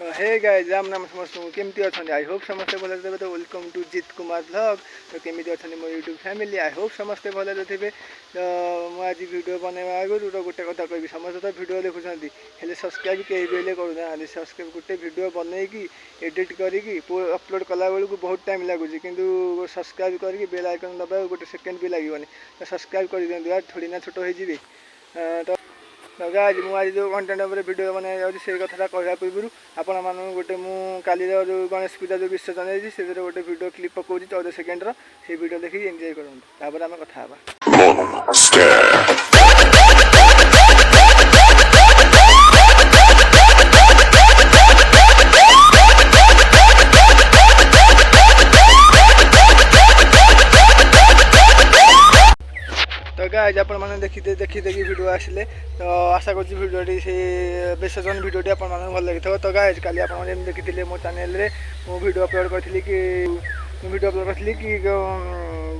Hey guys Ram नाम समस्त केमती अच्छा आई होप समस्ते भल थे। तो वेलकम टू जित कुमार ब्लॉग। तो केमी अच्छा मो यूट्यूब फैमिली आई होप समस्ते भल थे। तो मुझे वीडियो बनवा आगुरी गोटे कथा कह समस्त तो वीडियो देखुं हेल्ले सब्सक्राइब कहीं भी करूना सब्सक्राइब गोटे वीडियो बनईकि एडिट करके अपलोड कला बेलू बहुत टाइम लगुच कि सब्सक्राइब करके बेल आइकन दबा गोटे सेकेंड भी लगे तो सब्सक्राइब कर दिखाँ यार थोड़ी ना छोट हो तो गाइस मुझे जो कंटेंट वीडियो बनाई जाऊँगी से कथा कहवा पूर्व आपण मानक गोटे काली जो गणेश पूजा जो विसर्जन है से गोटे वीडियो क्लिप पकाऊँ 14 सेकेंड से वीडियो देखिए एंजॉय करूँ आम कथा तो गाइस आपण मैंने देखी वीडियो आसिले तो आशा कर वीडियो से विसर्जन वीडियो आप भल लगी तो गाइस काली आप देखी मो चैनल रे मो वीडियो अपलोड करी कि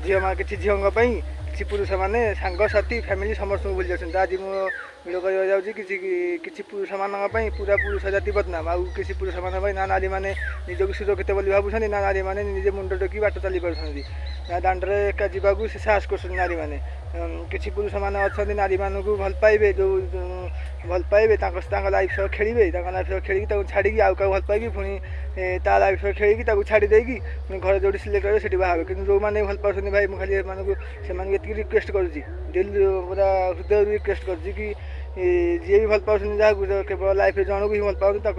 झील किसी झील किसी पुरुष मैंने सांगसाथी फैमिली समस्त भूल जाती आज मो वीडियो करवा जाऊँगी किसी पुरुष मान पूरा पुरुष जाति बदनाम आउ किसी पुरुष मान ना नारी मैंने निजक सुरक्षित बोली भावुं ना नारी मैंने निजे मुंड टेक बाट चली पार्टी ना दाण्डे एका जावाक से साहस कर नारी मैंने किसी पुरुष मैंने अच्छा नारी मानक भल पाइबे जो भल पाइबे लाइफ सह खेलिए लाइफ सह खेल छाड़ी आउ क्या भल पाइबी पुणी ता लाइफ सह खेल छाड़ी देगी पुणी घर जो सिलेक्ट करेंगे से बाहर कि जो मैंने भल पार्टी भाई मुझे खाली मानक से रिक्वेस्ट करुँची दिल पूरा हृदय रिक्वेस्ट करुँची कि जी भी भल पाँच जहाँ केवल लाइफ जन को ही भल पाँच जन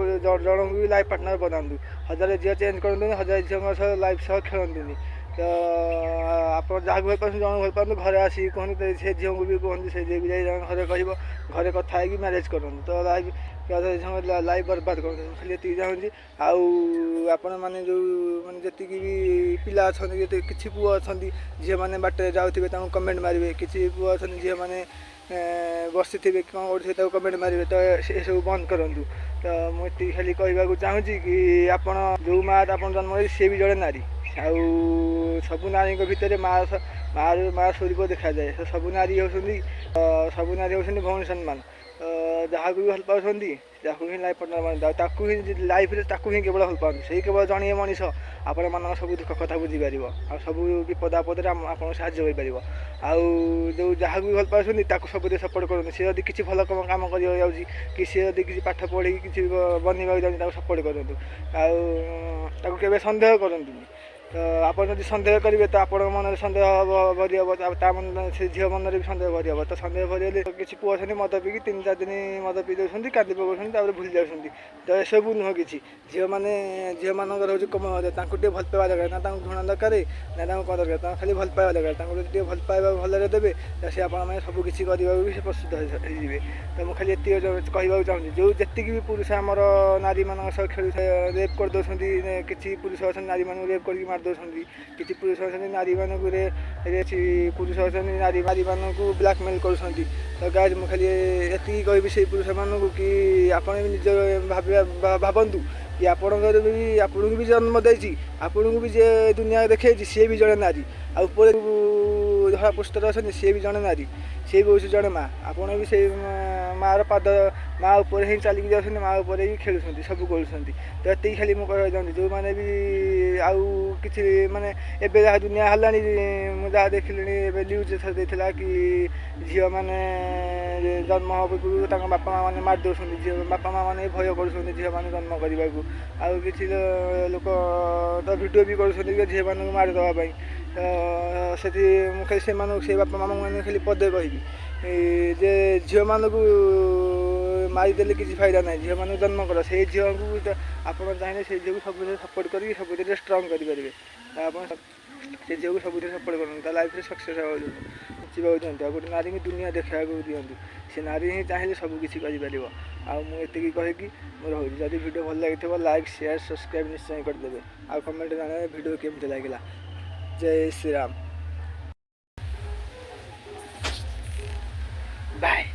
को भी लाइफ पार्टनर बनातु हजार झील चेंज कर हजार झील लाइफ सह खेलती तो आप जहाँ भल पाँच जन भल पाँच घर आसिक कहते से झील को भी कहते से झील भी जाए घर कह घरे कथा है मैरेज करूँ तो लाइफ लाइफ बर्बाद कर खाली ये चाहूँगी आपण मैंने जो मैंने जी भी पिला अच्छा किसी पुओ अच्छा झील मैंने बाटे जाऊे कमेंट मारे किसी पुओ अच्छा झील मैंने बसी थे कौन कर कमेंट मारे तो ये सब बंद करूँ तो मुझे खाली कहवाक चाहूँगी कि आपण जो माँ आप जन्म सी भी जड़े नारी आउ सबू नारी भितर माँ स्वरूप देखा जाए तो सबू नारी होती सबू नारी होती भौणी सम्मान जहाँ भी भल पाँच ही लाइफ पार्टनर मानते ही लाइफ ही केवल भल पाते से केवल जड़े मनीष आपण मान सब दुख कथा बुझीपर आ सब विपद आपद आप साहय जो जहाँ भी भल पाँच सब सपोर्ट करूँ सी यदि किसी भल कम कर जाऊँगी कि सी यदि किसी पाठ पढ़ी किसी बनवा जाऊँगी सपोर्ट करूँ के सन्देह करूँ तो आप सन्देह करेंगे तो आप मन सन्देह भरी हम मन से झील मन भी सन्देह भरी हम तो सन्देह भरी किसी पुओ अच्छे मद पीकी 3-4 दिन मद पी दूसरी कांदी पकाउं भूल जाऊँगी तो ये सब नुह कि झील मैंने झील मानकर हूँ कम टे भल पाइबा दरकार ना घृणा दरकार ना कौन दरकार खाली भल पाइबा दरकार टे भल पाइबा भलरे देवे तो सी आप सब किसी करने भी प्रस्तुत हो तो मुझे खाली ये कहवाक चाहूँगी जो जी भी पुरुष आमर नारी मान सह खेल रेप कर दौरान किसी पुरुष अच्छा नारी मान रेप करके मार दौरान किसी पुरुष अच्छा नारी मानक पुरुष अच्छा नारी मानक ब्लाकमेल कर तो गाइस मुझे खाली ये कहि से पुरुष मानक कि आप निज भावतु कि आपन भी जन्म देती आपन को भी जे दुनिया देखे सी भी जड़े नारी आपर धरा पुष्टर अच्छा सी भी जड़े नारी सी भी हूँ जड़े माँ आपड़ भी से माँ पाद माँ उपर ही चलिकी जाऊँ माँ उपर ही खेलुं सब कर तो ये खाली मुझे कहना चाहूँगी जो मैंने भी आउ कि माने एबे जहाँ दुनिया हलानी मुझे देखिली न्यूज देता कि झील मैंने जन्म हवा पूर्व बापा माँ मैंने मार दौरान झील बापा माँ मैंने भय कर झील मैंने जन्म करने को आउ कि लोक तो भिडियो भी कर झील मानक मारिदेवाई तो से से बापा मामा मैंने खाली पदे कहि जे झील मानक मारिदेले किसी फायदा ना झील मान जन्म कर से झील को आप चाहिए से झील को सब सपोर्ट करके सब स्ट्रंग करेंगे आप से झील को सब सपोर्ट कर लाइफ में सक्सेस जीवा चाहते गोटे नारी की दुनिया देखा दिंतु से नारी ही चाहिए सब किसी कर मुझे कहीकि रोज जब वीडियो भल लगी लाइक शेयर सब्सक्राइब निश्चय करदे आ कमेंट जाना वीडियो केमती लगे। जय श्री राम बाय।